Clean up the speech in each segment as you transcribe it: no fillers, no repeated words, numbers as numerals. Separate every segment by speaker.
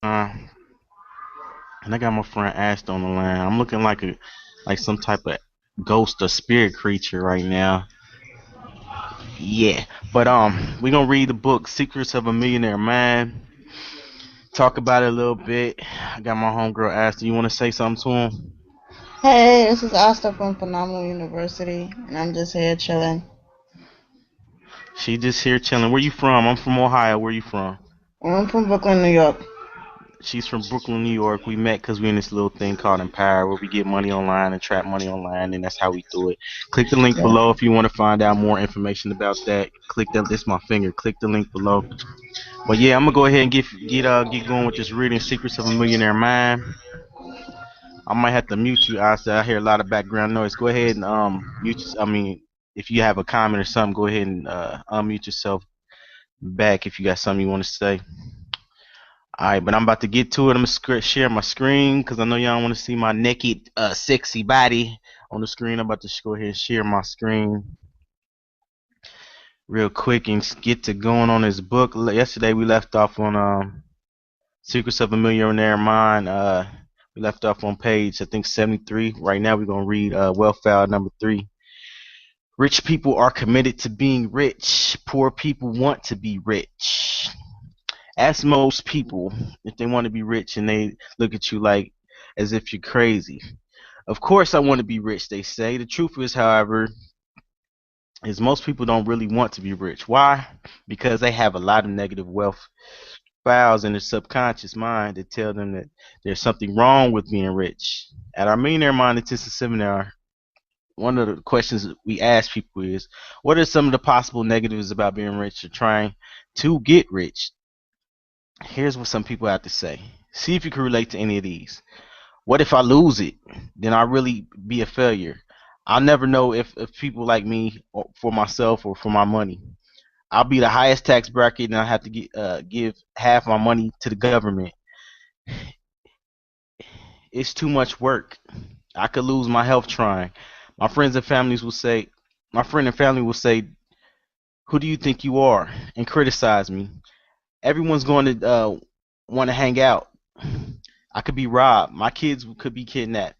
Speaker 1: Uh, and I got my friend Ashed on the line. I'm looking like some type of ghost or spirit creature right now. Yeah, but we gonna read the book Secrets of a Millionaire Mind. Talk about it a little bit. I got my homegirl Ashley. You want to say something to him?
Speaker 2: Hey, this is Asta from Phenomenal University, and I'm just here chilling.
Speaker 1: She just here chilling. Where you from? I'm from Ohio. Where you from?
Speaker 2: I'm from Brooklyn, New York.
Speaker 1: She's from Brooklyn, New York. We met because we in this little thing called Empower where we get money online and trap money online, and that's how we do it. Click the link
Speaker 2: Yeah.
Speaker 1: below if you want to find out more information about that. Click that. This my finger. Click the link below. But yeah, I'm gonna go ahead and get going with this reading, Secrets of a Millionaire Mind. I might have to mute you. I hear a lot of background noise. Go ahead and mute. I mean, if you have a comment or something, go ahead and unmute yourself back if you got something you want to say. All right, but I'm about to get to it. I'm gonna share my screen because I know y'all want to see my naked, sexy body on the screen. I'm about to go ahead and share my screen real quick and get to going on this book. Yesterday we left off on Secrets of a Millionaire Mind. We left off on page I think 73. Right now we're gonna read Wealth File number 3. Rich people are committed to being rich. Poor people want to be rich. Ask most people if they want to be rich, and they look at you like as if you're crazy. Of course, I want to be rich, they say. The truth is, however, is most people don't really want to be rich. Why? Because they have a lot of negative wealth files in their subconscious mind that tell them that there's something wrong with being rich. At our Millionaire Mind Intensive Seminar, one of the questions we ask people is, what are some of the possible negatives about being rich or trying to get rich? Here's what some people have to say. See if you can relate to any of these. What if I lose it? Then I'll really be a failure. I'll never know if people like me or for myself or for my money. I'll be the highest tax bracket and I have to give half my money to the government. It's too much work. I could lose my health trying. My friends and families will say, my friend and family will say, "Who do you think you are?" and criticize me. Everyone's going to want to hang out. I could be robbed. My kids could be kidnapped.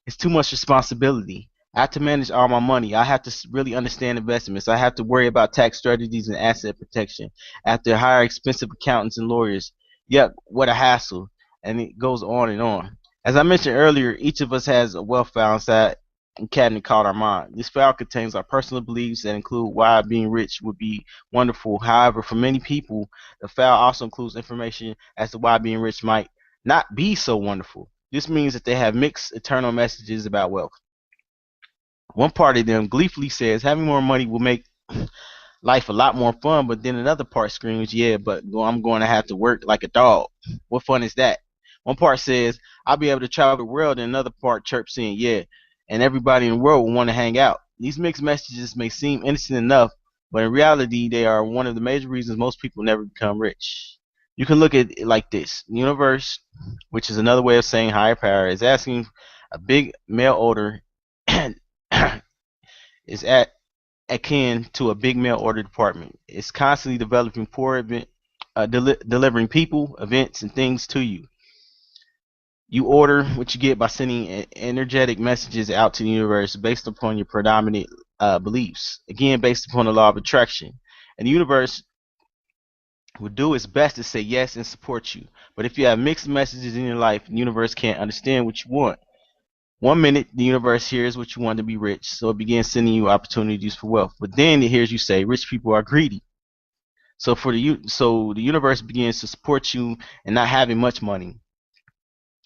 Speaker 1: It's too much responsibility. I have to manage all my money. I have to really understand investments. I have to worry about tax strategies and asset protection. I have to hire expensive accountants and lawyers. Yuck, what a hassle. And it goes on and on. As I mentioned earlier, each of us has a wealth file inside a cabinet called our mind. This file contains our personal beliefs that include why being rich would be wonderful. However, for many people, the file also includes information as to why being rich might not be so wonderful. This means that they have mixed internal messages about wealth. One part of them gleefully says having more money will make life a lot more fun, but then another part screams, yeah, but I'm going to have to work like a dog. What fun is that? One part says I'll be able to travel the world, and another part chirps in, yeah, and everybody in the world will want to hang out. These mixed messages may seem innocent enough, but in reality, they are one of the major reasons most people never become rich. You can look at it like this: the universe, which is another way of saying higher power, is asking a big mail order is at akin to a big mail order department. It's constantly developing delivering people, events, and things to you. You order what you get by sending energetic messages out to the universe based upon your predominant beliefs. Again, based upon the law of attraction. And the universe will do its best to say yes and support you. But if you have mixed messages in your life, the universe can't understand what you want. One minute, the universe hears what you want to be rich, so it begins sending you opportunities for wealth. But then it hears you say, rich people are greedy. So the universe begins to support you in not having much money.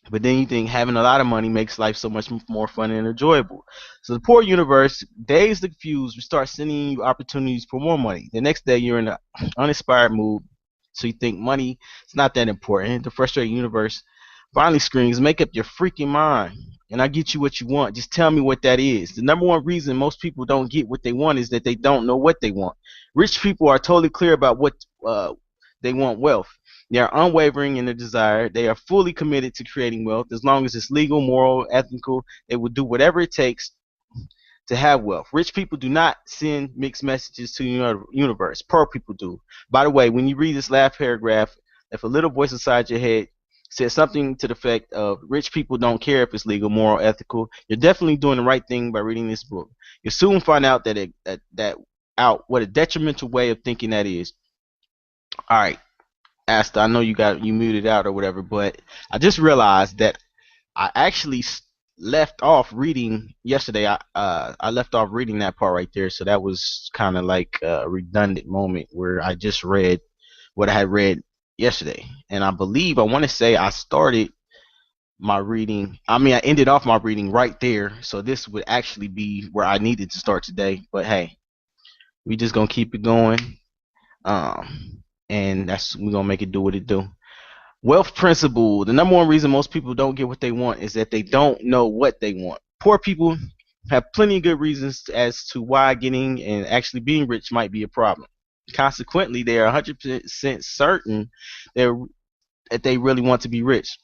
Speaker 1: But then you think having a lot of money makes life so much more fun and enjoyable. So the poor universe, dazed and confused, will start sending you opportunities for more money. The next day, you're in an uninspired mood, so you think money is not that important. The frustrated universe finally screams, make up your freaking mind, and I get you what you want. Just tell me what that is. The number one reason most people don't get what they want is that they don't know what they want. Rich people are totally clear about what they want: wealth. They are unwavering in their desire. They are fully committed to creating wealth. As long as it's legal, moral, ethical, they will do whatever it takes to have wealth. Rich people do not send mixed messages to the universe. Poor people do. By the way, when you read this last paragraph, if a little voice inside your head said something to the effect of rich people don't care if it's legal, moral, ethical. You're definitely doing the right thing by reading this book. You'll soon find out that out what a detrimental way of thinking that is. All right, Asta, I know you muted out or whatever, but I just realized that I actually left off reading yesterday. I left off reading that part right there, so that was kind of like a redundant moment where I just read what I had read yesterday, and I want to say I started my reading. I mean, I ended off my reading right there, so this would actually be where I needed to start today. But hey, we just gonna keep it going, and that's we gonna make it do what it do. Wealth principle. The number one reason most people don't get what they want is that they don't know what they want. Poor people have plenty of good reasons as to why getting and actually being rich might be a problem. Consequently, they are 100% certain they're, that they really want to be rich.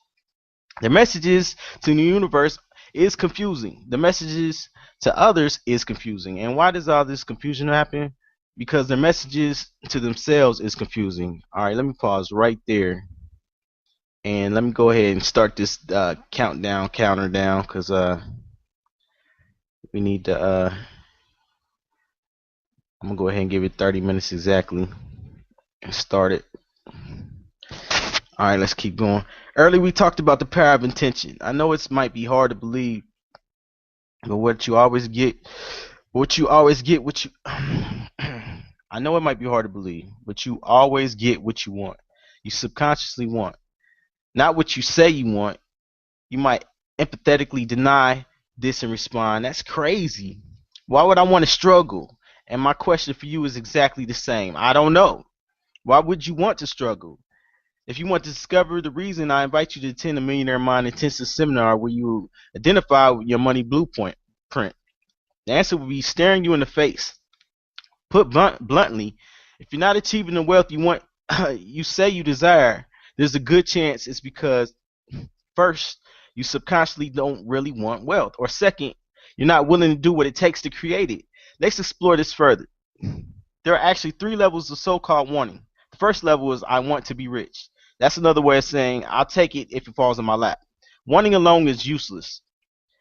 Speaker 1: The messages to the universe is confusing. The messages to others is confusing. And why does all this confusion happen? Because their messages to themselves is confusing. All right, let me pause right there. And let me go ahead and start this counter down because we need to. I'm gonna go ahead and give it 30 minutes exactly and start it. All right, let's keep going. Earlier we talked about the power of intention. I know it might be hard to believe, but what you always get, what you always get, what you. I know it might be hard to believe, but you always get what you want. You subconsciously want, not what you say you want. You might empathetically deny this and respond, "That's crazy. Why would I want to struggle?" And my question for you is exactly the same. I don't know. Why would you want to struggle? If you want to discover the reason, I invite you to attend the Millionaire Mind Intensive Seminar where you identify your money blueprint. The answer will be staring you in the face. Put bluntly, if you're not achieving the wealth you want, you say you desire, there's a good chance it's because first, you subconsciously don't really want wealth, or second, you're not willing to do what it takes to create it. Let's explore this further. There are actually three levels of so-called wanting. The first level is I want to be rich. That's another way of saying I'll take it if it falls in my lap. Wanting alone is useless.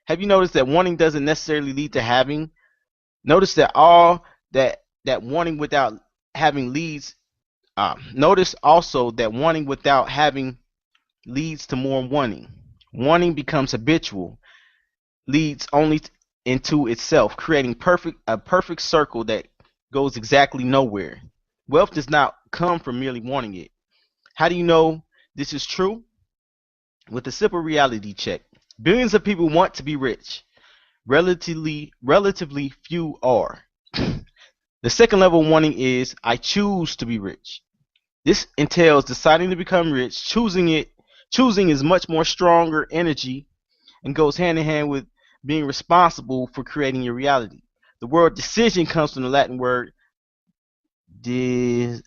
Speaker 1: Have you noticed that wanting doesn't necessarily lead to having? Notice that all that wanting without having leads. Notice also that wanting without having leads to more wanting. Wanting becomes habitual, leads only into itself, creating a perfect circle that goes exactly nowhere. Wealth does not come from merely wanting it. How do you know this is true? With a simple reality check. Billions of people want to be rich. Relatively few are. The second level of wanting is I choose to be rich. This entails deciding to become rich. Choosing is much more stronger energy and goes hand in hand with being responsible for creating your reality. The word decision comes from the Latin word dis.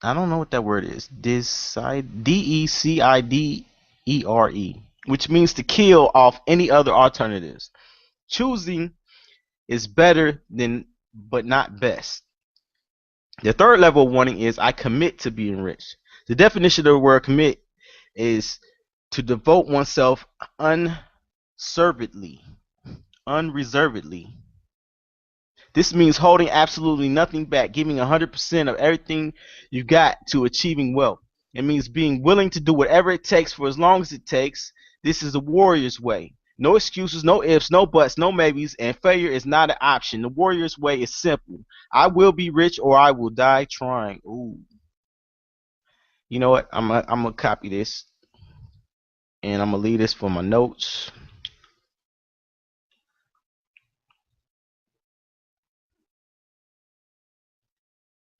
Speaker 1: I don't know what that word is. Decide, Decidere, which means to kill off any other alternatives. Choosing is better than, but not best. The third level of wanting is I commit to being rich. The definition of the word commit is to devote oneself unreservedly. This means holding absolutely nothing back, giving 100% of everything you got to achieving wealth. It means being willing to do whatever it takes for as long as it takes. This is the warrior's way. No excuses, no ifs, no buts, no maybes, and failure is not an option. The warrior's way is simple. I will be rich or I will die trying. Ooh. You know what? I'm gonna copy this and I'm gonna leave this for my notes.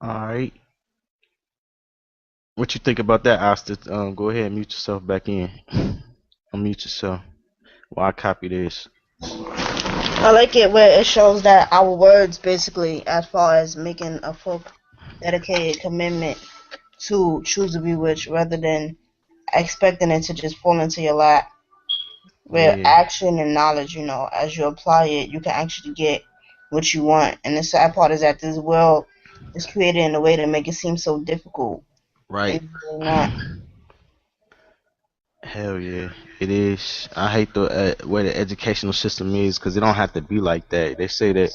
Speaker 1: All right. What you think about that, Asta? Go ahead and mute yourself back in. Unmute yourself. Well, I copy this.
Speaker 2: I like it where it shows that our words, basically, as far as making a full dedicated commitment to choose to be rich rather than expecting it to just fall into your lap. Where
Speaker 1: Yeah.
Speaker 2: action and knowledge, as you apply it, you can actually get what you want. And the sad part is that this world is created in a way to make it seem so difficult. And
Speaker 1: Right.
Speaker 2: it's really not.
Speaker 1: Hell yeah, it is. I hate the way the educational system is because it don't have to be like that. They say that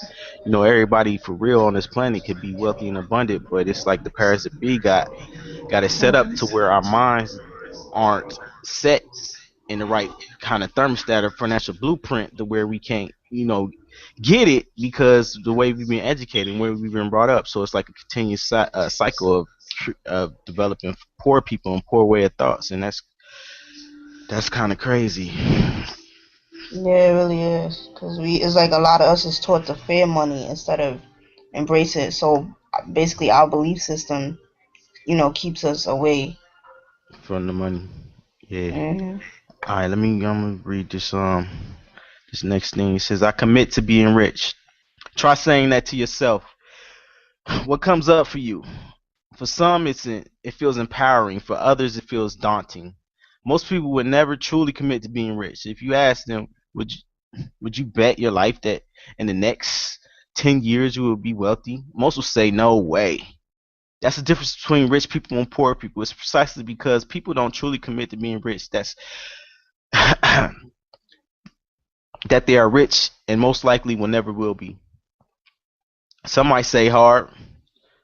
Speaker 1: everybody for real on this planet could be wealthy and abundant, but it's like the powers that be got it set up to where our minds aren't set in the right kind of thermostat or financial blueprint to where we can't get it because the way we've been educated and where we've been brought up. So it's like a continuous cycle of developing poor people and poor way of thoughts, and that's kind of crazy.
Speaker 2: Yeah, it really is. Cause it's like a lot of us is taught to fear money instead of embrace it. So basically, our belief system, keeps us away.
Speaker 1: From the money. Yeah.
Speaker 2: Hmm.
Speaker 1: All right. I'm gonna read this next thing. It says, "I commit to being rich." Try saying that to yourself. What comes up for you? For some, it feels empowering. For others, it feels daunting. Most people would never truly commit to being rich. If you ask them, would you bet your life that in the next 10 years you will be wealthy? Most will say, no way. That's the difference between rich people and poor people. It's precisely because people don't truly commit to being rich. That's that they are rich and most likely will never will be. Some might say hard.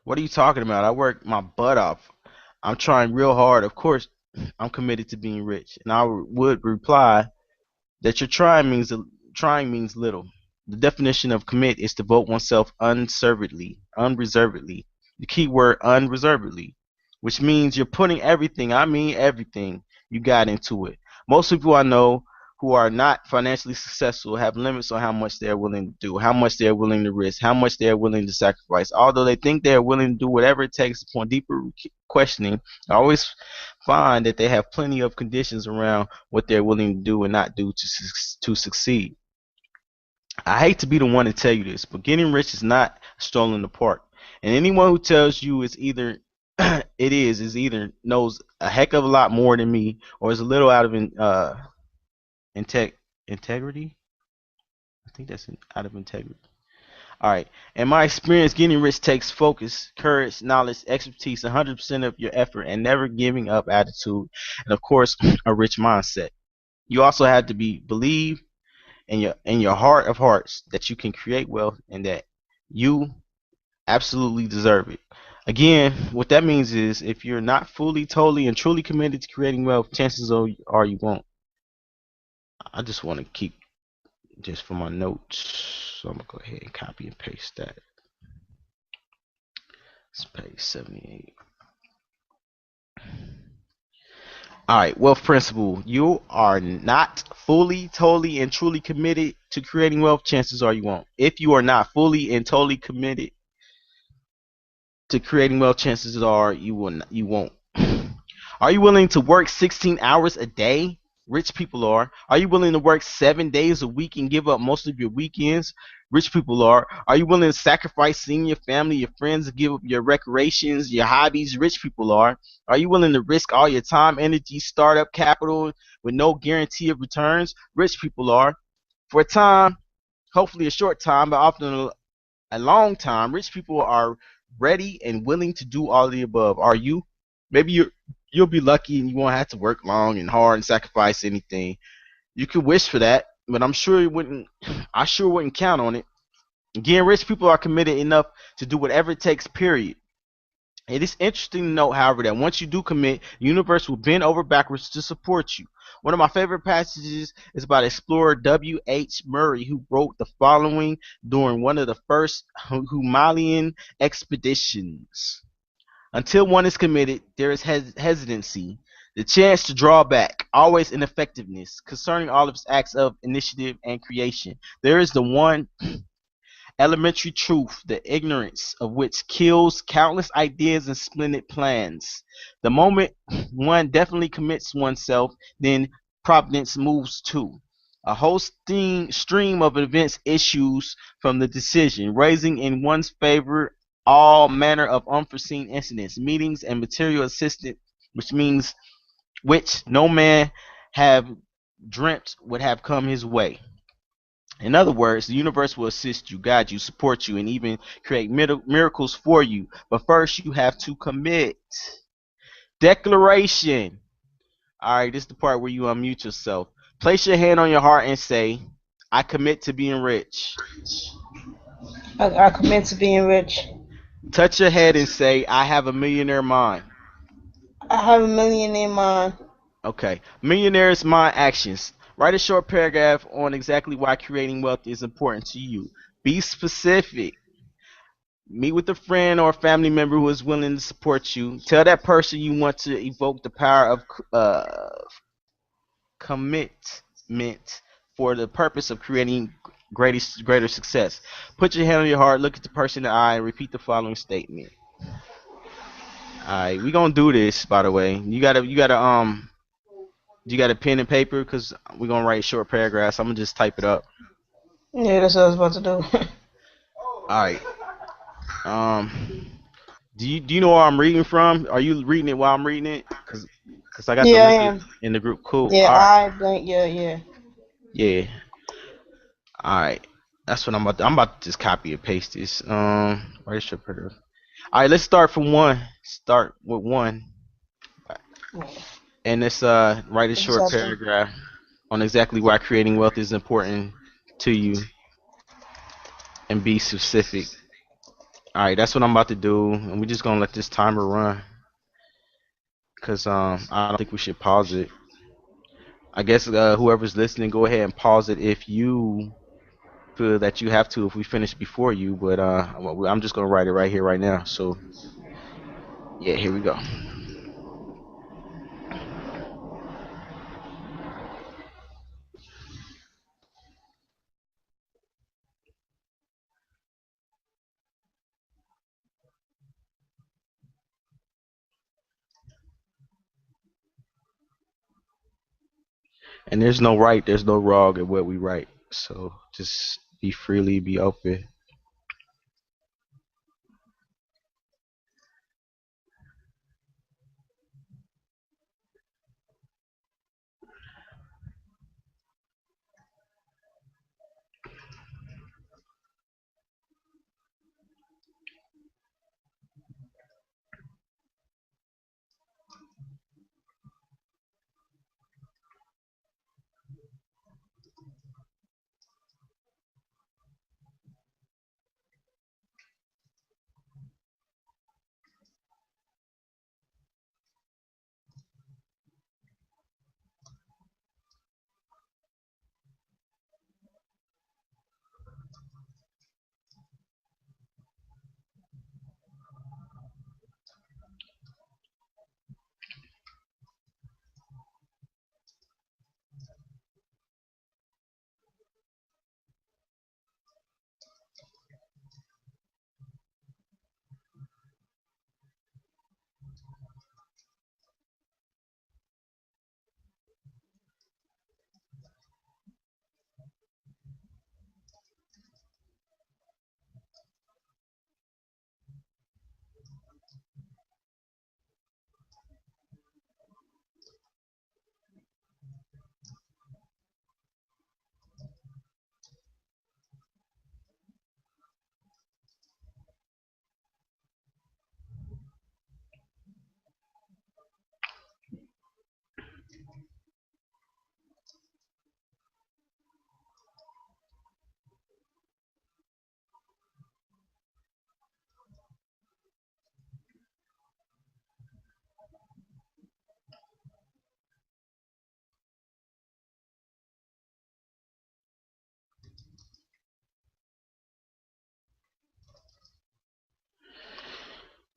Speaker 1: What are you talking about? I work my butt off. I'm trying real hard. Of course, I'm committed to being rich. And I would reply that your trying means little. The definition of commit is to devote oneself unreservedly. The key word unreservedly, which means you're putting everything, I mean everything, you got into it. Most people I know who are not financially successful have limits on how much they're willing to do, how much they're willing to risk, how much they're willing to sacrifice. Although they think they're willing to do whatever it takes upon deeper questioning, I always find that they have plenty of conditions around what they're willing to do and not do to succeed. I hate to be the one to tell you this, but getting rich is not a stroll in the park. And anyone who tells you it's either is either knows a heck of a lot more than me or is a little out of integ- integrity. I think that's out of integrity. All right. In my experience, getting rich takes focus, courage, knowledge, expertise, 100% of your effort, and never giving up attitude, and of course, a rich mindset. You also have to believe in your heart of hearts that you can create wealth and that you absolutely deserve it. Again, what that means is if you're not fully, totally, and truly committed to creating wealth, chances are you won't. I just want to keep just for my notes, so I'm gonna go ahead and copy and paste that. It's page 78. All right, wealth principle. You are not fully, totally, and truly committed to creating wealth. Chances are you won't. If you are not fully and totally committed to creating wealth, chances are you won't. Are you willing to work 16 hours a day? Rich people are. Are you willing to work 7 days a week and give up most of your weekends? Rich people are. Are you willing to sacrifice seeing your family, your friends, and give up your recreations, your hobbies? Rich people are. Are you willing to risk all your time, energy, startup capital with no guarantee of returns? Rich people are. For a time, hopefully a short time, but often a long time, rich people are ready and willing to do all of the above. Are you? Maybe you'll be lucky and you won't have to work long and hard and sacrifice anything. You could wish for that, but I'm sure it wouldn't. I sure wouldn't count on it. Again, rich people are committed enough to do whatever it takes. Period. It is interesting to note, however, that once you do commit, the universe will bend over backwards to support you. One of my favorite passages is about explorer W. H. Murray, who wrote the following during one of the first Himalayan expeditions. Until one is committed, there is hesitancy, the chance to draw back, always ineffectiveness concerning all of its acts of initiative and creation. There is the one elementary truth, the ignorance of which kills countless ideas and splendid plans. The moment one definitely commits oneself, then providence moves too. A whole stream of events issues from the decision, raising in one's favor all manner of unforeseen incidents, meetings, and material assistance, which means which no man have dreamt would have come his way. In other words, the universe will assist you, guide you, support you, and even create miracles for you. But first, you have to commit. Declaration. All right, this is the part where you unmute yourself. Place your hand on your heart and say, I commit to being rich.
Speaker 2: I commit to being rich.
Speaker 1: Touch your head and say, I have a millionaire mind.
Speaker 2: I have a million in mind.
Speaker 1: Okay. Millionaire's mind actions. Write a short paragraph on exactly why creating wealth is important to you. Be specific. Meet with a friend or a family member who is willing to support you. Tell that person you want to evoke the power of commitment for the purpose of creating greater success. Put your hand on your heart, look at the person in the eye, and repeat the following statement. Alright, we gonna do this. By the way, you got a pen and paper because we're gonna write short paragraphs. I'm gonna just type it up.
Speaker 2: Yeah, that's what I was about to do.
Speaker 1: All right. Do you know where I'm reading from? Are you reading it while I'm reading it? Cause I got the
Speaker 2: Yeah, I
Speaker 1: link
Speaker 2: am.
Speaker 1: in the group. Cool.
Speaker 2: Yeah,
Speaker 1: All right.
Speaker 2: I blank. Yeah, yeah.
Speaker 1: Yeah. All right. That's what I'm about. I'm about to just copy and paste this. Where's your paragraph? All right. Let's start from one. Start with one, and let's write a short
Speaker 2: Exactly.
Speaker 1: paragraph on exactly why creating wealth is important to you, and be specific. All right. That's what I'm about to do, and we're just gonna let this timer run, cause I don't think we should pause it. I guess whoever's listening, go ahead and pause it if you feel that you have to. If we finish before you, but I'm just gonna write it right here, right now. So yeah, here we go. And there's no right, there's no wrong in what we write. So just be freely, be open.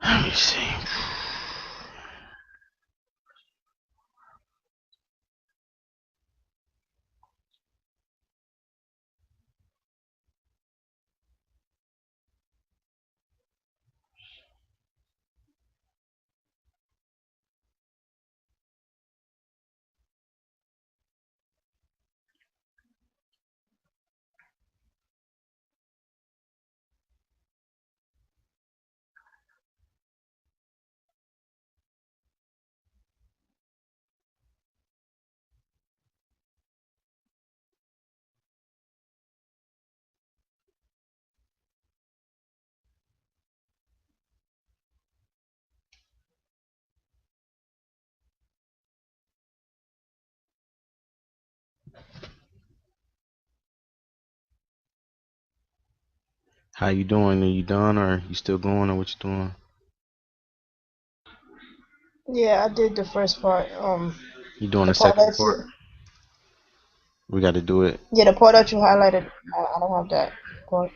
Speaker 1: Let me see. How you doing? Are you done or you still going or what you doing?
Speaker 2: Yeah, I did the first part.
Speaker 1: You doing
Speaker 2: The
Speaker 1: the
Speaker 2: part
Speaker 1: second
Speaker 2: that
Speaker 1: part?
Speaker 2: you,
Speaker 1: We got to do it.
Speaker 2: yeah, the part that you highlighted. I don't have that part.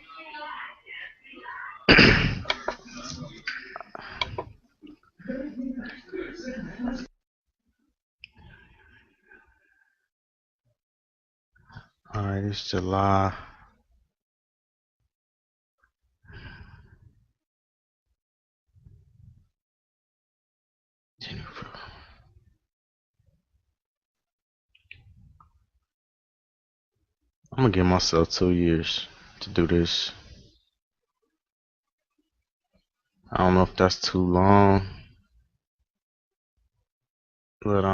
Speaker 1: All right, it's July. I'm gonna give myself 2 years to do this. I don't know if that's too long, but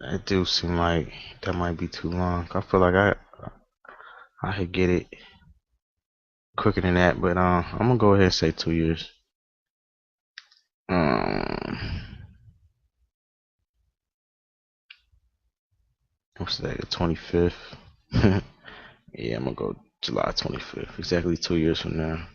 Speaker 1: it do seem like that might be too long. I feel like I could get it quicker than that, but I'm gonna go ahead and say 2 years. Um, what's that? The 25th. Yeah, I'm gonna go July 25th. Exactly 2 years from now.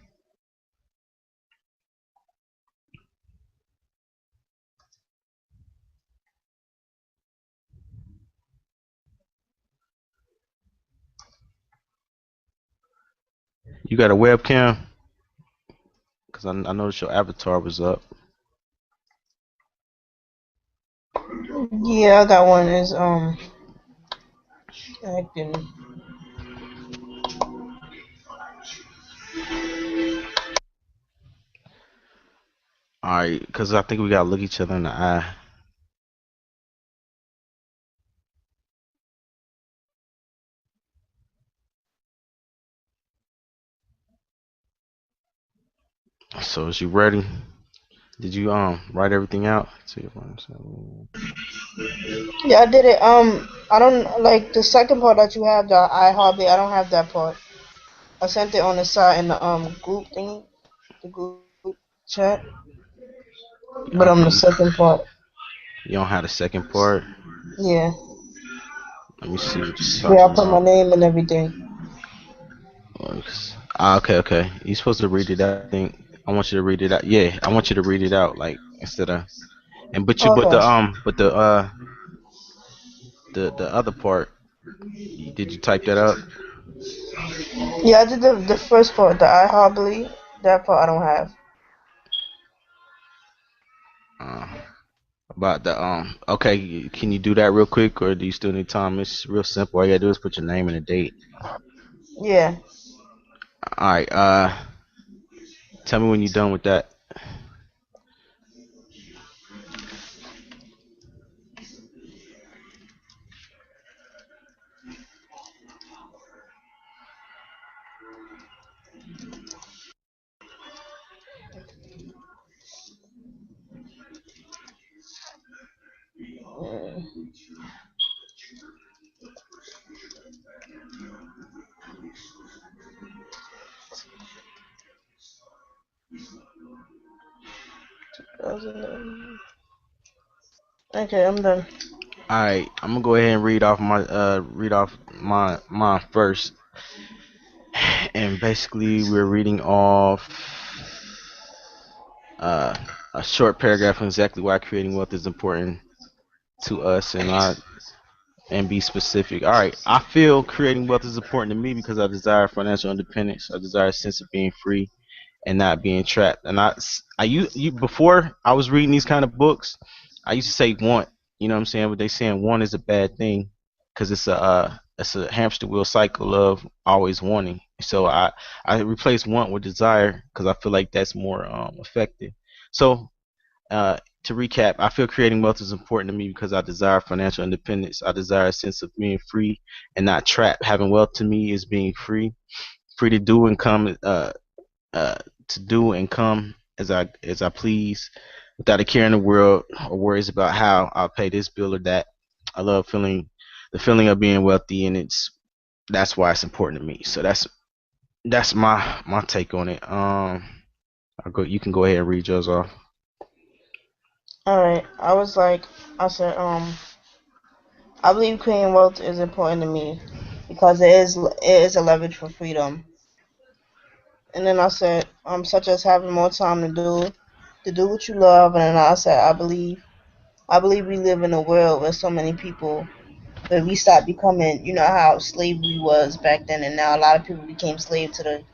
Speaker 1: You got a webcam? Cause I noticed your avatar was up.
Speaker 2: Yeah, that one is acting.
Speaker 1: All right, cause I think we gotta look each other in the eye. So is you ready? Did you write everything out?
Speaker 2: Yeah, I did it. I don't like the second part that you have. The I hardly. I don't have that part. I sent it on the side in the group thing, the group chat. But on the
Speaker 1: Okay,
Speaker 2: second part,
Speaker 1: you don't have the second part.
Speaker 2: yeah,
Speaker 1: Let me see what you're
Speaker 2: yeah, I
Speaker 1: talking
Speaker 2: put my
Speaker 1: about.
Speaker 2: name and everything.
Speaker 1: Okay. You're supposed to read it out. I think I want you to read it out. Yeah, I want you to read it out, like instead of and
Speaker 2: Okay.
Speaker 1: but the other part. Did you type that up?
Speaker 2: Yeah, I did the first part, the I hardly. That part I don't have.
Speaker 1: Uh, about the Okay, can you do that real quick, or do you still need time? It's real simple. All you gotta do is put your name and a date.
Speaker 2: Yeah.
Speaker 1: All right. Tell me when you're done with that.
Speaker 2: Mm, okay, I'm done.
Speaker 1: All right, I'm gonna go ahead and read off my mine first, and basically we're reading off uh, a short paragraph on exactly why creating wealth is important to us, and be specific. All right, I feel creating wealth is important to me because I desire financial independence. I desire a sense of being free and not being trapped. And before I was reading these kind of books, I used to say want. You know what I'm saying? But they saying want is a bad thing because it's a hamster wheel cycle of always wanting. So I replace want with desire because I feel like that's more effective. So to recap, I feel creating wealth is important to me because I desire financial independence. I desire a sense of being free and not trapped. Having wealth to me is being free, free to do and come uh, to do and come as I please, without a care in the world or worries about how I'll pay this bill or that. I love feeling the feeling of being wealthy, and that's why it's important to me. So that's my take on it. I'll go. You can go ahead and read yours off.
Speaker 2: All right. I said, I believe creating wealth is important to me because it is a leverage for freedom. And then I said, such as having more time to do what you love. And then I said, I believe we live in a world where so many people, where we start becoming, how slavery was back then, and now a lot of people became slave to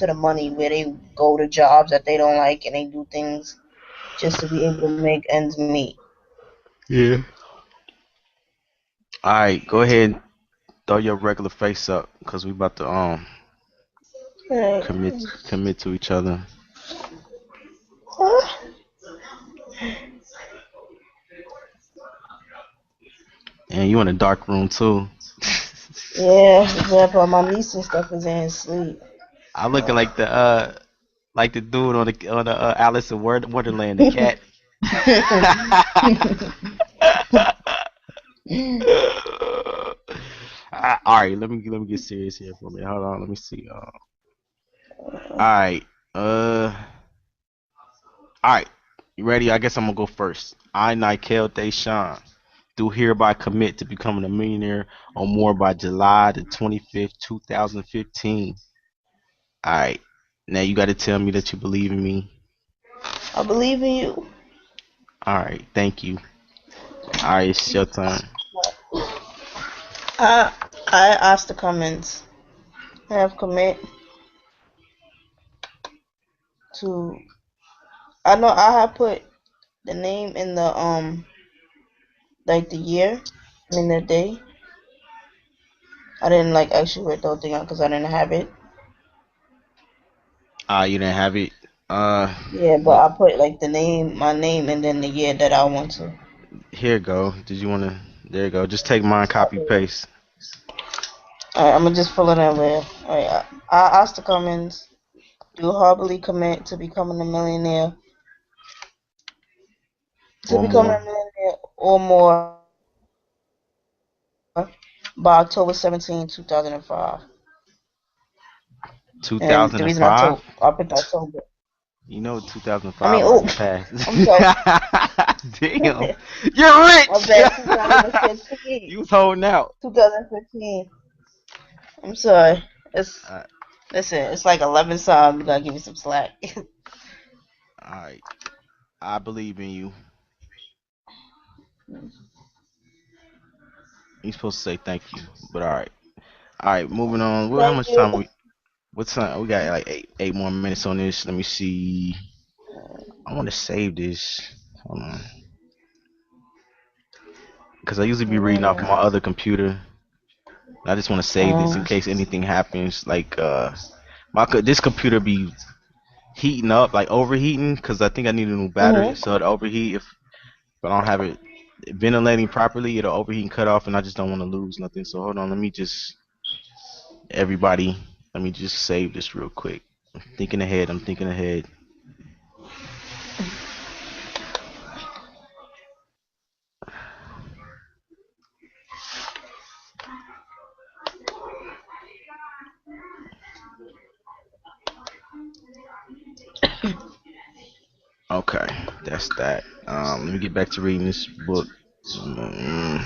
Speaker 2: the money, where they go to jobs that they don't like and they do things just to be able to make ends meet.
Speaker 1: Yeah. All right, go ahead and throw your regular face up, cause we about to
Speaker 2: Right.
Speaker 1: commit to each other. And you in a dark room too.
Speaker 2: Yeah, example, my niece and stuff is in sleep.
Speaker 1: I looking like the dude on the Alice in Wonderland, the cat. All right, let me get serious here for a minute. Hold on, let me see. All right, all right, you ready? I guess I'm gonna go first. I, Nykel DeShawn, do hereby commit to becoming a millionaire or more by July the 25th, 2015. All right, now you got to tell me that you believe in me.
Speaker 2: I believe in you.
Speaker 1: All right, thank you. All right, it's your turn.
Speaker 2: I I asked the comments. Have commit to. I know I have put the name in the like the year, I mean the day. I didn't like actually write the whole thing out because I didn't have it.
Speaker 1: You didn't have it. Uh,
Speaker 2: Yeah, but
Speaker 1: look,
Speaker 2: I put like my name, and then the year that I want to.
Speaker 1: here you go. Did you want to? There you go. Just take mine, copy paste.
Speaker 2: Alright, I'm gonna just fill it in with. Alright, I asked the comments. Do humbly commit to becoming a millionaire,
Speaker 1: Or more.
Speaker 2: or more by October 17, 2005. And the reason
Speaker 1: 2005.
Speaker 2: I picked October.
Speaker 1: You know,
Speaker 2: I
Speaker 1: 2005
Speaker 2: mean, oh,
Speaker 1: already passed.
Speaker 2: I'm sorry.
Speaker 1: Damn,
Speaker 2: My
Speaker 1: you're rich.
Speaker 2: bad. 2015.
Speaker 1: You was holding out.
Speaker 2: 2015. I'm sorry. It's
Speaker 1: Uh,
Speaker 2: Listen. It's like 11 songs. You gotta give me some slack.
Speaker 1: all right, I believe in you. You're supposed to say thank you, but all right. Moving on. Well, how
Speaker 2: Thank
Speaker 1: much
Speaker 2: you.
Speaker 1: time we? What's time? We got like eight more minutes on this. Let me see. I want to save this. Hold on, because I usually be reading off my other computer. I just want to save this in
Speaker 2: Um,
Speaker 1: case anything happens. Like this computer be heating up, like overheating, because I think I need a new battery,
Speaker 2: mhm.
Speaker 1: so it overheat. If I don't have it ventilating properly, it'll overheat and cut off, and I just don't want to lose nothing. So hold on, let me just everybody, let me just save this real quick. I'm thinking ahead. I'm thinking ahead. Okay, that's that. Let me get back to reading this book. Mm.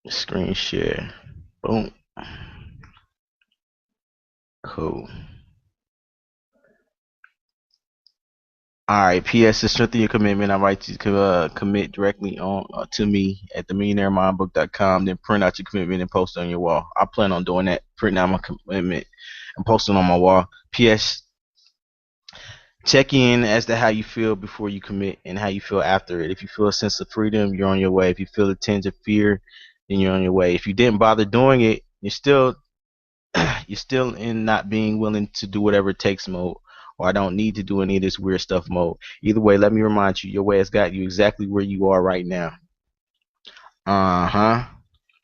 Speaker 1: Screen share. Boom. Cool. All right. P.S. To strengthen your commitment, I write you to commit directly on to me at themillionaireMindBook.com. Then print out your commitment and post it on your wall. I plan on doing that. Printing out my commitment and posting on my wall. P.S. Check in as to how you feel before you commit and how you feel after it. If you feel a sense of freedom, you're on your way. If you feel a tinge of fear, then you're on your way. If you didn't bother doing it, you're still in not being willing to do whatever it takes mode, or I don't need to do any of this weird stuff mode. Either way, let me remind you, your way has got you exactly where you are right now. Uh-huh.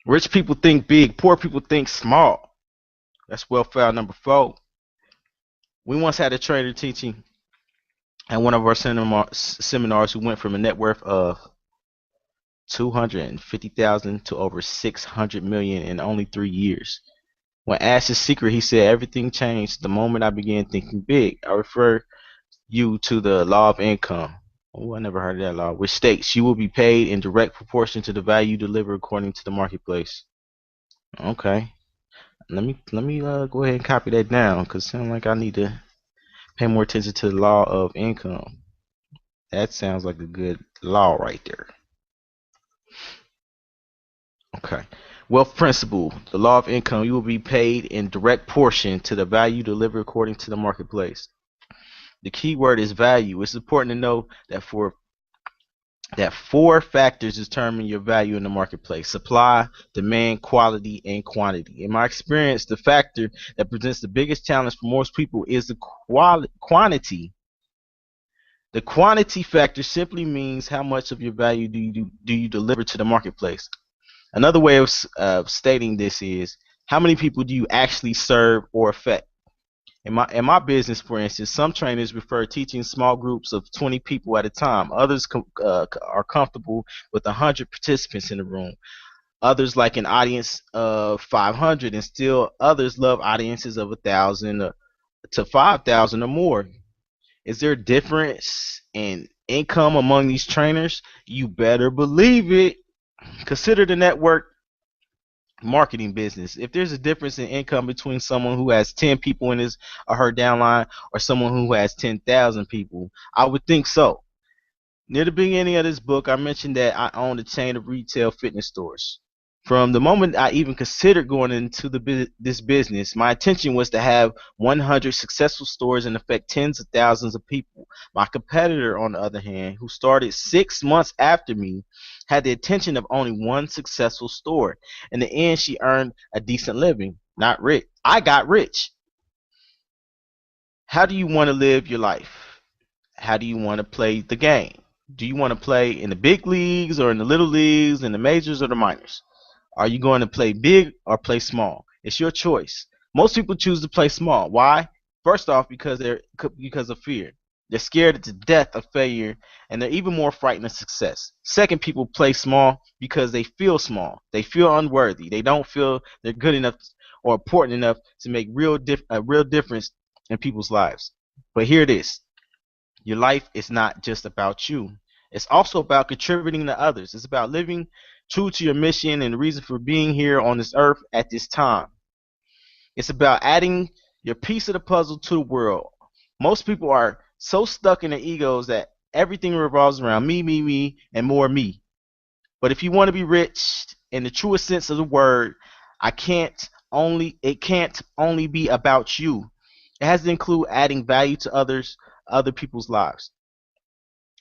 Speaker 1: Rich people think big, poor people think small. That's welfare number 4. We once had a trainer teaching at one of our seminars who went from a net worth of 250,000 to over 600 million in only 3 years. When asked his secret, he said everything changed the moment I began thinking big. I refer you to the law of income. Oh, I never heard of that law. Which states you will be paid in direct proportion to the value you deliver according to the marketplace. Okay. Let me go ahead and copy that down because it sounds like I need to pay more attention to the law of income. That sounds like a good law right there. Okay. Wealth principle. The law of income. You will be paid in direct portion to the value delivered according to the marketplace. The key word is value. It's important to know that four factors determine your value in the marketplace: supply, demand, quality, and quantity. In my experience, the factor that presents the biggest challenge for most people is the quantity. The quantity factor simply means how much of your value do you deliver to the marketplace. Another way of stating this is how many people do you actually serve or affect. In my business, for instance, some trainers prefer teaching small groups of 20 people at a time. Others are comfortable with 100 participants in the room. Others like an audience of 500, and still others love audiences of 1,000 to 5,000 or more. Is there a difference in income among these trainers? You better believe it. Consider the network marketing business. If there's a difference in income between someone who has 10 people in his or her downline or someone who has 10,000 people, I would think so. Near the beginning of this book, I mentioned that I owned a chain of retail fitness stores. From the moment I even considered going into this business, my intention was to have 100 successful stores and affect tens of thousands of people. My competitor, on the other hand, who started 6 months after me, had the intention of owning one successful store. In the end, she earned a decent living, not rich. I got rich. How do you want to live your life? How do you want to play the game? Do you want to play in the big leagues or in the little leagues, in the majors or the minors? Are you going to play big or play small? It's your choice. Most people choose to play small. Why? First off, because of fear. They're scared to death of failure, and they're even more frightened of success. Second, people play small because they feel small. They feel unworthy. They don't feel they're good enough or important enough to make a real difference in people's lives. But here it is. Your life is not just about you. It's also about contributing to others. It's about living true to your mission and the reason for being here on this earth at this time. It's about adding your piece of the puzzle to the world. Most people are so stuck in their egos that everything revolves around me, and more me. But if you want to be rich in the truest sense of the word, it can't only be about you. It has to include adding value to other people's lives.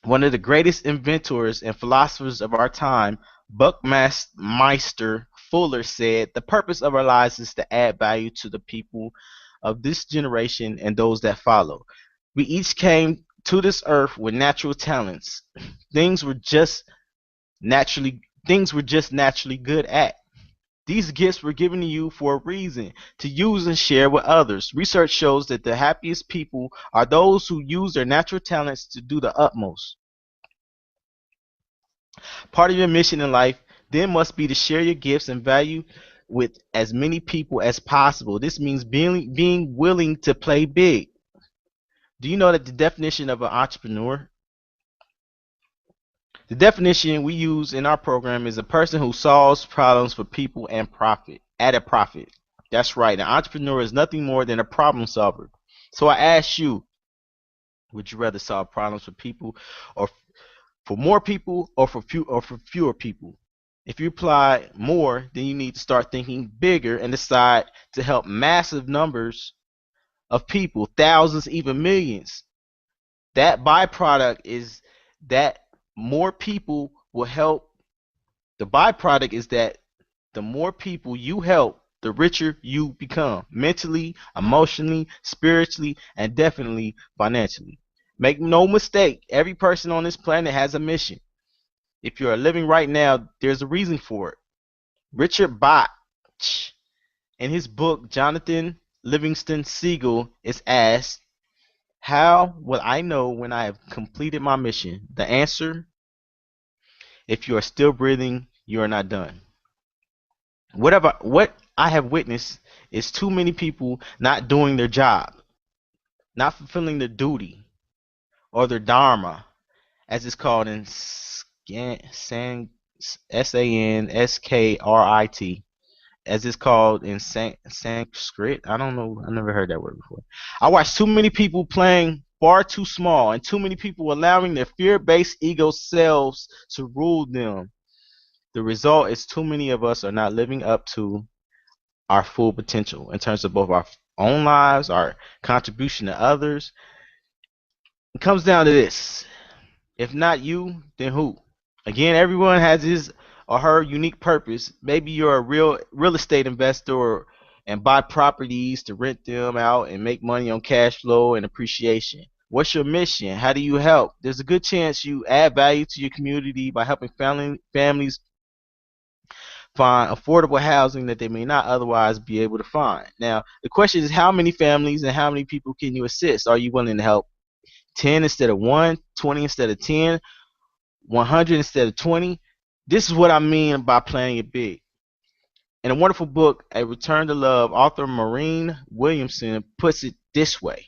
Speaker 1: One of the greatest inventors and philosophers of our time, Buckminster Fuller, said, "The purpose of our lives is to add value to the people of this generation and those that follow." We each came to this earth with natural talents. Things were just naturally good at. These gifts were given to you for a reason, to use and share with others. Research shows that the happiest people are those who use their natural talents to do the utmost. Part of your mission in life then must be to share your gifts and value with as many people as possible. This means being willing to play big. Do you know that the definition of an entrepreneur? The definition we use in our program is a person who solves problems for people and profit at a profit. That's right. An entrepreneur is nothing more than a problem solver. So I ask you, would you rather solve problems for people or for more people or for fewer people? If you apply more, then you need to start thinking bigger and decide to help massive numbers of people, thousands, even millions. That byproduct is that more people will help. The byproduct is that the more people you help, the richer you become mentally, emotionally, spiritually, and definitely financially. Make no mistake, every person on this planet has a mission. If you are living right now, there's a reason for it. Richard Bach, in his book Jonathan Livingston Seagull, is asked, "How will I know when I have completed my mission?" The answer: if you are still breathing, you are not done. What I have witnessed is too many people not doing their job, not fulfilling their duty or their dharma as it's called in Sanskrit, as it's called in Sanskrit. I don't know. I never heard that word before. I watch too many people playing far too small, and too many people allowing their fear-based ego selves to rule them. The result is too many of us are not living up to our full potential in terms of both our own lives, our contribution to others. It comes down to this. If not you, then who? Again, everyone has his or her unique purpose. Maybe you're a real estate investor and buy properties to rent them out and make money on cash flow and appreciation. What's your mission? How do you help? There's a good chance you add value to your community by helping families find affordable housing that they may not otherwise be able to find. Now, the question is how many families and how many people can you assist? Are you willing to help 10 instead of 1, 20 instead of 10, 100 instead of 20? This is what I mean by playing it big. In a wonderful book, A Return to Love, author Maureen Williamson puts it this way.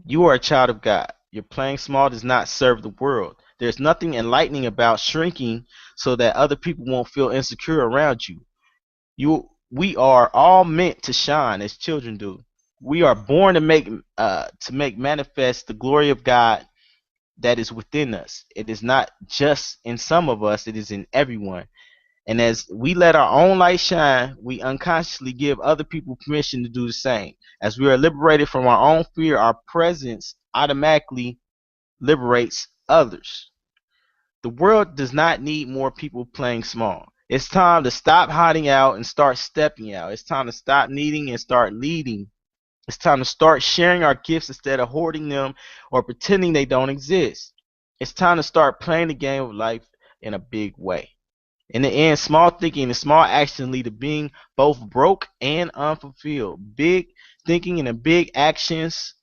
Speaker 1: You are a child of God. Your playing small does not serve the world. There's nothing enlightening about shrinking so that other people won't feel insecure around you. We are all meant to shine as children do. We are born to make manifest the glory of God that is within us. It is not just in some of us, it is in everyone. And as we let our own light shine, we unconsciously give other people permission to do the same. As we are liberated from our own fear, our presence automatically liberates others. The world does not need more people playing small. It's time to stop hiding out and start stepping out. It's time to stop needing and start leading. It's time to start sharing our gifts instead of hoarding them or pretending they don't exist. It's time to start playing the game of life in a big way. In the end, small thinking and small action lead to being both broke and unfulfilled. Big thinking and big actions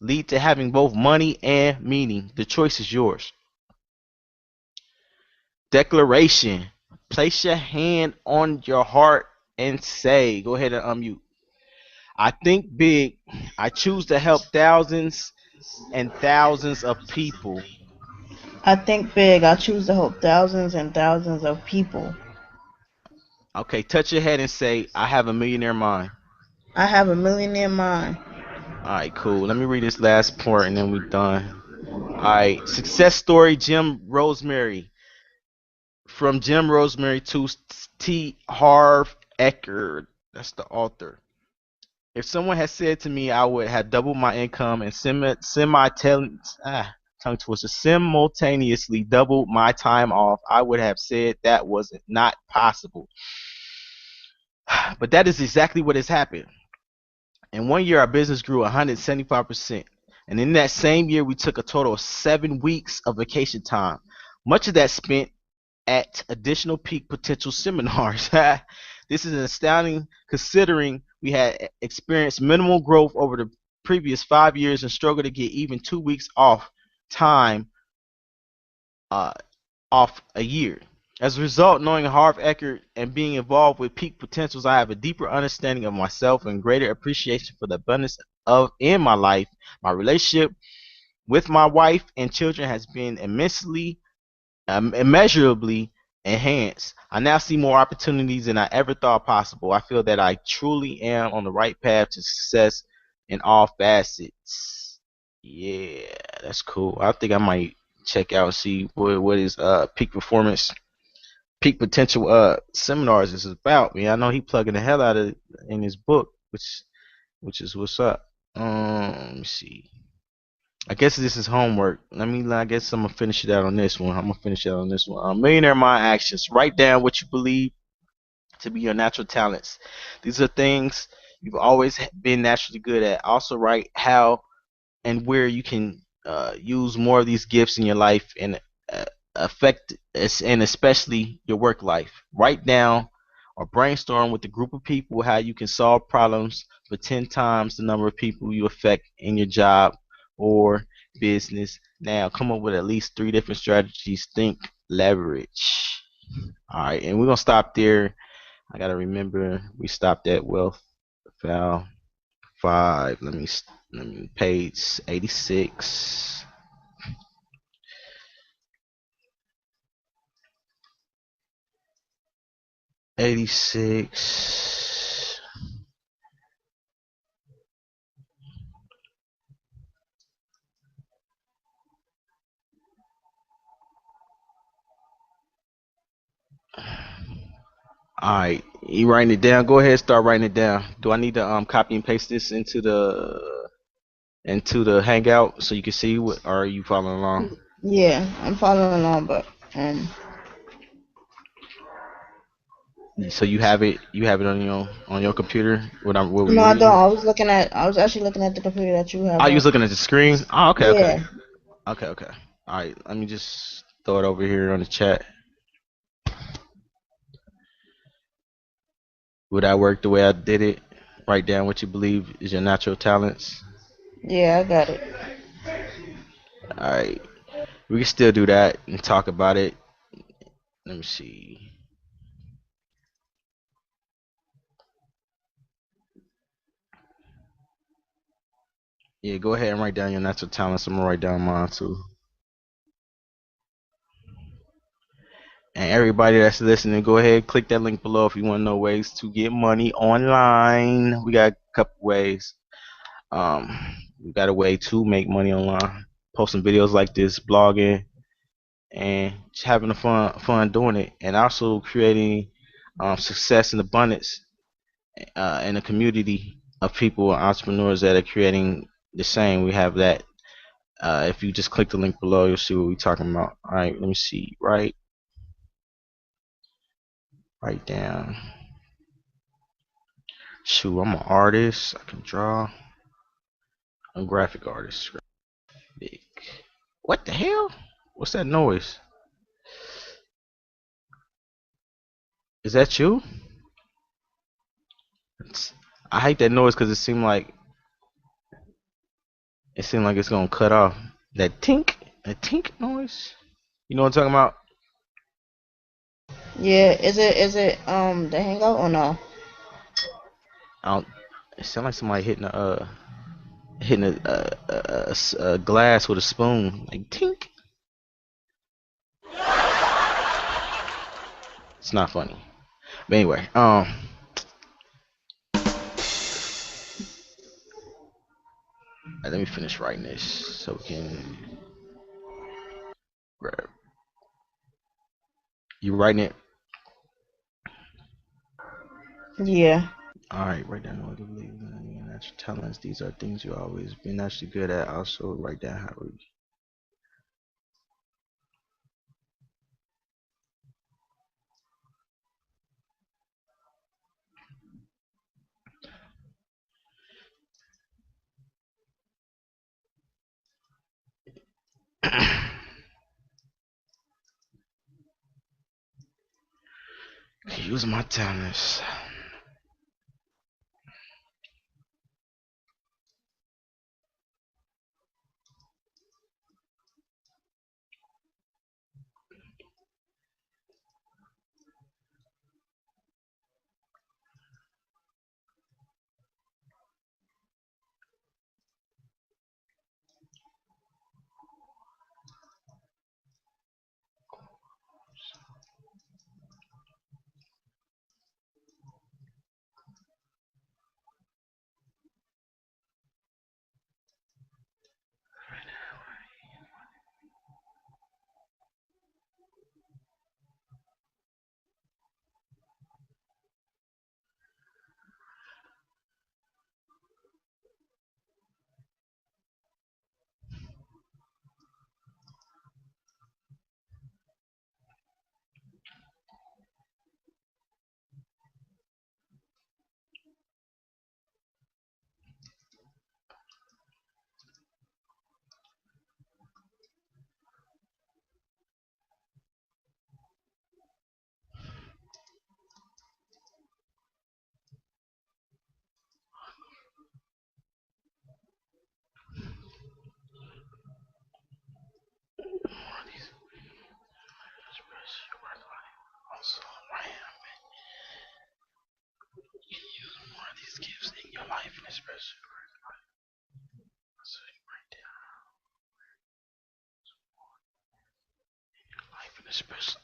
Speaker 1: lead to having both money and meaning. The choice is yours. Declaration. Place your hand on your heart and say, go ahead and unmute. I think big. I choose to help thousands and thousands of people.
Speaker 2: I think big. I choose to help thousands and thousands of people.
Speaker 1: Okay, touch your head and say, I have a millionaire mind.
Speaker 2: I have a millionaire mind.
Speaker 1: Alright, cool. Let me read this last part and then we're done. Alright, success story Jim Rosemary. From Jim Rosemary to T. Harv Eker. That's the author. If someone had said to me I would have doubled my income and simultaneously doubled my time off, I would have said that was not possible. But that is exactly what has happened. In 1 year, our business grew 175%. And in that same year, we took a total of 7 weeks of vacation time. Much of that spent at additional peak potential seminars. This is astounding considering we had experienced minimal growth over the previous 5 years and struggled to get even 2 weeks off time uh, off a year. As a result, knowing Harv Eckert and being involved with peak potentials, I have a deeper understanding of myself and greater appreciation for the abundance of in my life. My relationship with my wife and children has been immeasurably enhanced. I now see more opportunities than I ever thought possible. I feel that I truly am on the right path to success in all facets. Yeah, that's cool. I think I might check out and see what is peak performance, peak potential seminars is about. Man, I know he plugging the hell out of it in his book, which is what's up. Let me see. I guess this is homework. I guess I'm gonna finish it out on this one. I'm gonna finish it out on this one. Millionaire Mind Actions. Write down what you believe to be your natural talents. These are things you've always been naturally good at. Also write how and where you can use more of these gifts in your life and affect and especially your work life. Write down or brainstorm with a group of people how you can solve problems for 10 times the number of people you affect in your job or business. Now come up with at least 3 different strategies. Think leverage. All right, and we're gonna stop there. I gotta remember we stopped at wealth file 5. Let me page 86. 86. All right, you writing it down? Go ahead, start writing it down. Do I need to copy and paste this into the Hangout so you can see what? Or are you following along?
Speaker 2: Yeah, I'm following along, but
Speaker 1: So you have it on your computer. What we
Speaker 2: no, I don't.
Speaker 1: reading?
Speaker 2: I was actually looking at the computer that you
Speaker 1: Oh,
Speaker 2: have
Speaker 1: you was
Speaker 2: up.
Speaker 1: looking at the screen. Oh, okay, okay,
Speaker 2: Yeah,
Speaker 1: okay. All right, let me just throw it over here on the chat. Would that work the way I did it? Write down what you believe is your natural talents.
Speaker 2: yeah, I got it.
Speaker 1: All right, we can still do that and talk about it. Let me see. Yeah, go ahead and write down your natural talents. I'm gonna write down mine too. And everybody that's listening, go ahead, click that link below if you want to know ways to get money online. We got a couple ways. Um, we got a way to make money online, posting videos like this, blogging, and just having a fun doing it, and also creating success and abundance in a community of people, entrepreneurs that are creating the same. We have that. If you just click the link below, you'll see what we're talking about. All right, let me see. Write down. Shoot, I'm an artist. I can draw. I'm a graphic artist. Graphic. What the hell? What's that noise? Is that you? I hate that noise because it seemed like it's gonna cut off. That tink noise. You know what I'm talking about?
Speaker 2: Yeah, is it the hangout or no?
Speaker 1: I don't. It sounds like somebody hitting a glass with a spoon. Like tink. It's not funny. But anyway, let me finish writing this so we can grab. You writing it?
Speaker 2: Yeah.
Speaker 1: All right, write down what you believe in your natural talents. These are things you always been naturally good at. Also, write down how we use my talents. Also, more of these gifts in your life and express your life and express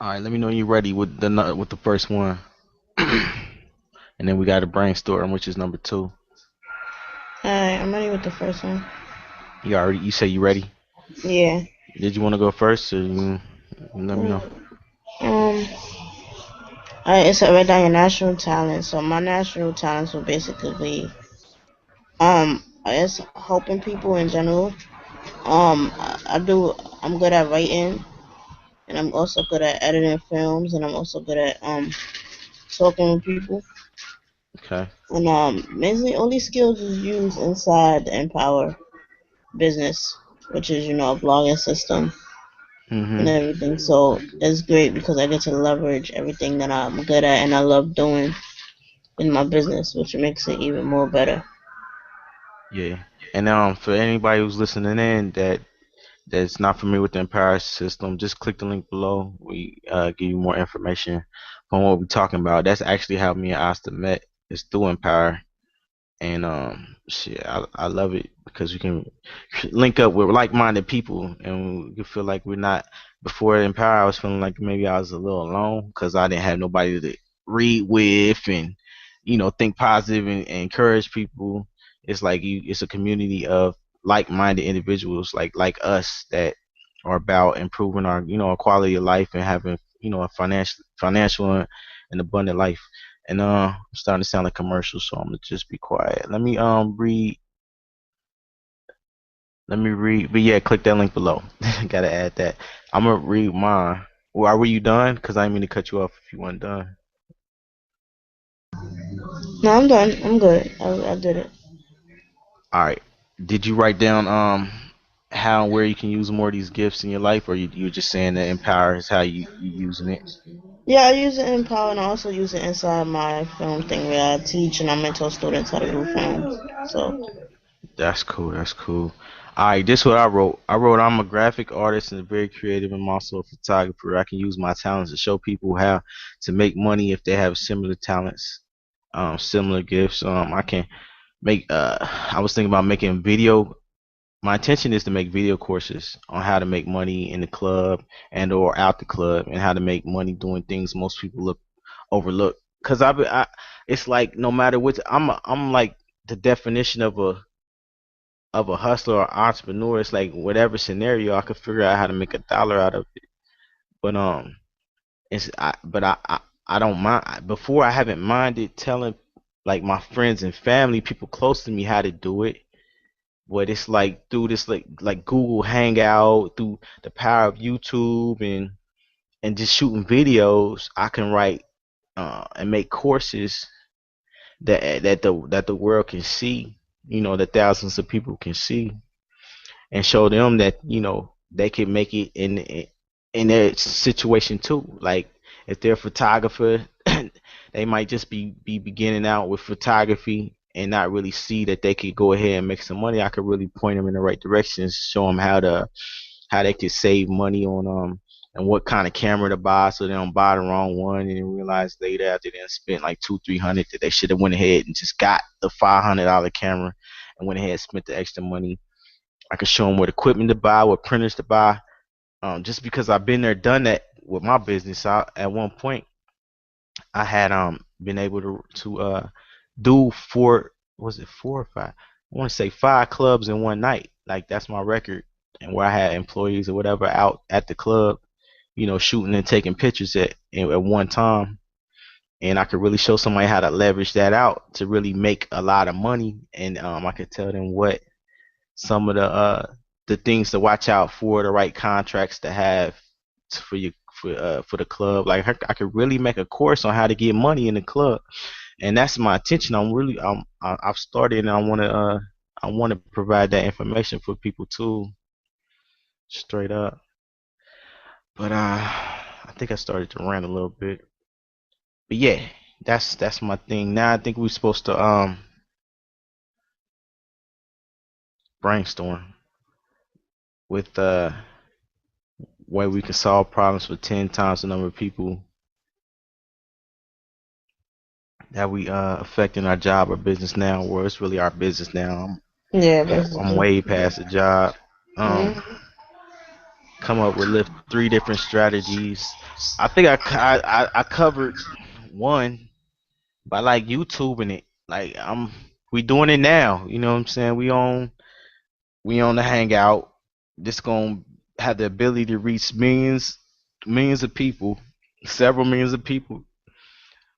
Speaker 1: All right, let me know when you're ready with the first one, and then we got a brainstorm, which is number two.
Speaker 2: Alright, I'm ready with the first one.
Speaker 1: You say you ready?
Speaker 2: Yeah.
Speaker 1: Did you want to go first, or you let me know?
Speaker 2: Um. Alright, it's a write down your natural talents. So my natural talents will basically be I guess helping people in general. I do. I'm good at writing, and I'm also good at editing films, and I'm also good at talking with people.
Speaker 1: Okay.
Speaker 2: And mainly all these skills is used inside the Empower business, which is a blogging system and
Speaker 1: Mhm.
Speaker 2: everything. So it's great because I get to leverage everything that I'm good at and I love doing in my business, which makes it even more better.
Speaker 1: Yeah. And for anybody who's listening in that's not familiar with the Empower system, just click the link below. We give you more information on what we're talking about. That's actually how me and Asta met. It's through Empower. And shit, I love it because we can link up with like-minded people, and we feel like we're not. Before Empower, I was feeling like maybe I was a little alone because I didn't have nobody to read with and think positive and encourage people. It's like it's a community of like-minded individuals like us that are about improving our our quality of life and having a financial and abundant life. And I'm starting to sound like commercials, so I'm gonna just be quiet. Let me read. But yeah, click that link below. Gotta add that. I'm gonna read mine. Well, were you done? Cause I didn't mean to cut you off if you weren't done.
Speaker 2: No, I'm done. I'm good. I did it.
Speaker 1: All right. Did you write down how and where you can use more of these gifts in your life, or you just saying that Empower is how you using it?
Speaker 2: Yeah, I use it in Power and I also use it inside my film thing where I teach and I mentor students how to do films. So,
Speaker 1: That's cool. That's cool. All right, this is what I wrote. I wrote, I'm a graphic artist and very creative. I'm also a photographer. I can use my talents to show people how to make money if they have similar talents, similar gifts. I can make. I was thinking about making video. My intention is to make video courses on how to make money in the club and or out the club, and how to make money doing things most people look overlook. Cause it's like no matter what, I'm like the definition of a hustler or entrepreneur. It's like whatever scenario I could figure out how to make $1 out of it. But I don't mind. Before I haven't minded telling like my friends and family, people close to me, how to do it. But it's like through this like Google Hangout, through the power of YouTube and just shooting videos, I can write and make courses that the world can see. That thousands of people can see and show them that they can make it in their situation too. Like if they're a photographer, they might just be beginning out with photography and not really see that they could go ahead and make some money. I could really point them in the right direction, show them how they could save money on and what kind of camera to buy so they don't buy the wrong one and then realize later after they spent like 200-300 that they should have went ahead and just got the $500 camera and went ahead and spent the extra money. I can show them what equipment to buy, what printers to buy. Just because I've been there, done that with my business. At one point, I had been able to do was it 4 or 5? I want to say 5 clubs in one night. Like that's my record, and where I had employees or whatever out at the club, shooting and taking pictures at one time. And I could really show somebody how to leverage that out to really make a lot of money. And I could tell them what some of the things to watch out for, the right contracts to have for your for the club. Like I could really make a course on how to get money in the club, and that's my intention. I've started, and I want to provide that information for people too, straight up. But I think I started to rant a little bit. But yeah, that's my thing. Now I think we're supposed to brainstorm with way we can solve problems for 10 times the number of people that we affecting our job or business now. Well, it's really our business now.
Speaker 2: yeah,
Speaker 1: I'm
Speaker 2: basically.
Speaker 1: way past the job. Um,
Speaker 2: Mm-hmm.
Speaker 1: come up with lift three different strategies. I think I covered one by like YouTubing it. Like we doing it now. You know what I'm saying? We on the hangout. This gonna have the ability to reach millions of people, several millions of people.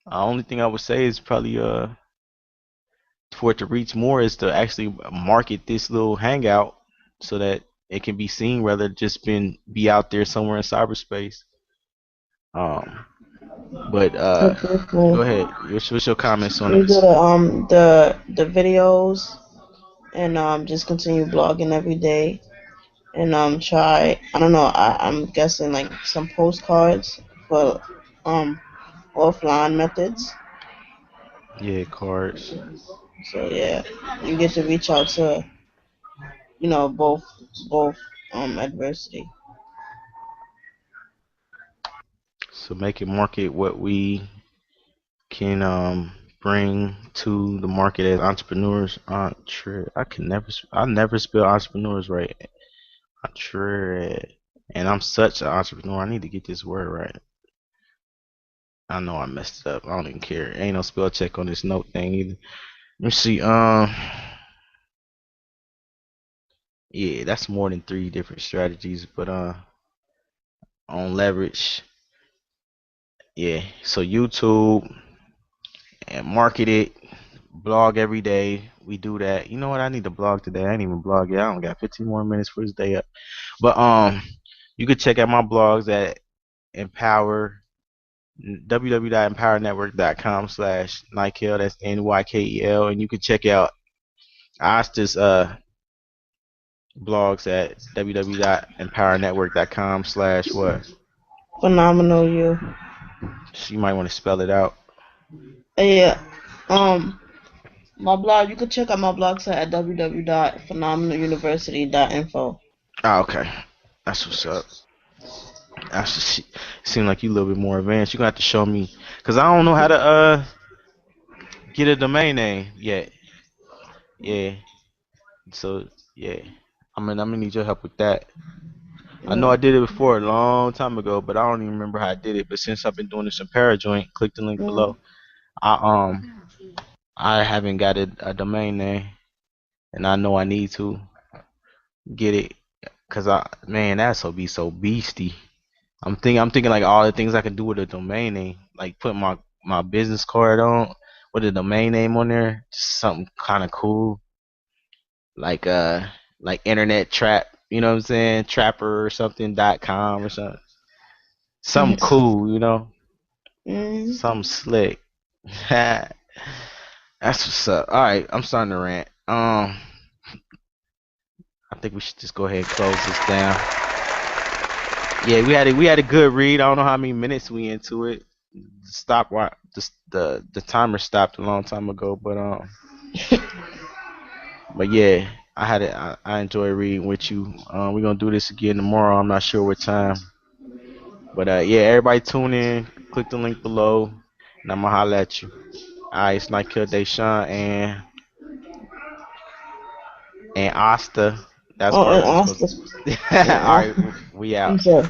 Speaker 1: The only thing I would say is probably for it to reach more is to actually market this little hangout so that it can be seen rather than just be out there somewhere in cyberspace. Um, but
Speaker 2: Definitely.
Speaker 1: go ahead. What's your comments on
Speaker 2: You do
Speaker 1: this?
Speaker 2: the videos and just continue blogging every day and try, I don't know, I'm guessing like some postcards for um offline methods.
Speaker 1: Yeah, cards.
Speaker 2: So yeah, you get to reach out to both adversity.
Speaker 1: So make it market what we can bring to the market as entrepreneurs. I never spell entrepreneurs right. Entre, and I'm such an entrepreneur. I need to get this word right. I know I messed it up. I don't even care. Ain't no spell check on this note thing either. Let me see. Yeah, that's more than three different strategies, but on leverage, yeah. So YouTube and market it, blog every day. We do that. You know what? I need to blog today. I ain't even blog yet. I don't got 15 more minutes for this day up. But you could check out my blogs at empower www.empowernetwork.com/Nykel. That's Nykel, and you can check out Asta's blogs at www.empowernetwork.com/ what?
Speaker 2: Phenomenal you.
Speaker 1: So you might want to spell it out.
Speaker 2: Yeah. Um my blog, you can check out my blog site at www.phenomenaluniversity.info.
Speaker 1: Oh, okay. That's what's up. That's just, seem like you a little bit more advanced. You're gonna have to show me, cause I don't know how to get a domain name yet. Yeah. So yeah, I'm gonna need your help with that. I know
Speaker 2: Yeah.
Speaker 1: I did it before a long time ago, but I don't even remember how I did it. But since I've been doing this in Parajoint, click the link
Speaker 2: Mm.
Speaker 1: below. I I haven't got a domain name, and I know I need to get it, cause man, that's be so beastie. I'm thinking like all the things I can do with a domain name, like put my business card on with a domain name on there, just something kind of cool, like like internet trap, you know what I'm saying, trapper or something .com or something cool,
Speaker 2: Mm.
Speaker 1: something slick. That's what's up. All right, I'm starting to rant. I think we should just go ahead and close this down. Yeah, we had a good read. I don't know how many minutes we into it. Stop. The timer stopped a long time ago, but yeah, I had it. I enjoy reading with you. We're gonna do this again tomorrow. I'm not sure what time, but yeah, everybody tune in. Click the link below, and I'm gonna holla at you. All right, it's Nykel DeShawn and Asta. That's
Speaker 2: Oh,
Speaker 1: part
Speaker 2: and
Speaker 1: we
Speaker 2: Oscar.
Speaker 1: supposed to. All right, we out.
Speaker 2: I'm sorry.